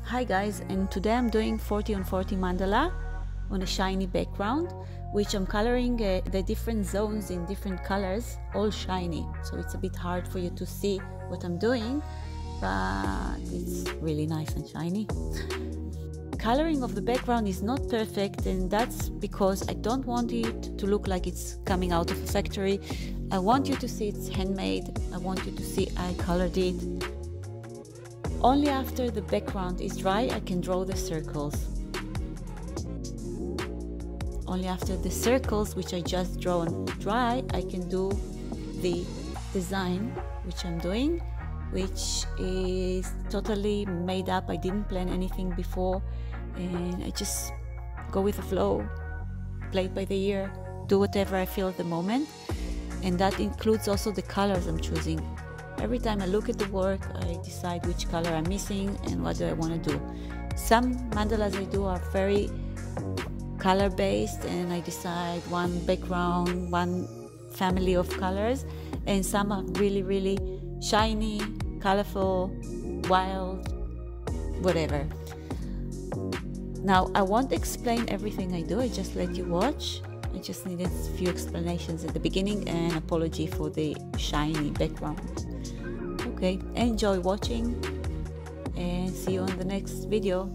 Hi guys, and today I'm doing 40 on 40 mandala on a shiny background, which I'm coloring the different zones in different colors, all shiny. So it's a bit hard for you to see what I'm doing, but it's really nice and shiny. Coloring of the background is not perfect, and that's because I don't want it to look like it's coming out of a factory. I want you to see it's handmade. I want you to see I colored it. Only after the background is dry I can draw the circles. Only after the circles, which I just drawn dry, I can do the design which I'm doing, which is totally made up. I didn't plan anything before, and I just go with the flow, play it by the ear, do whatever I feel at the moment, and that includes also the colors I'm choosing. Every time I look at the work, I decide which color I'm missing and what do I want to do. Some mandalas I do are very color based, and I decide one background, one family of colors, and some are really shiny, colorful, wild, whatever. Now I won't explain everything I do, I just let you watch. I just needed a few explanations at the beginning and apology for the shiny background. Okay, enjoy watching and see you on the next video.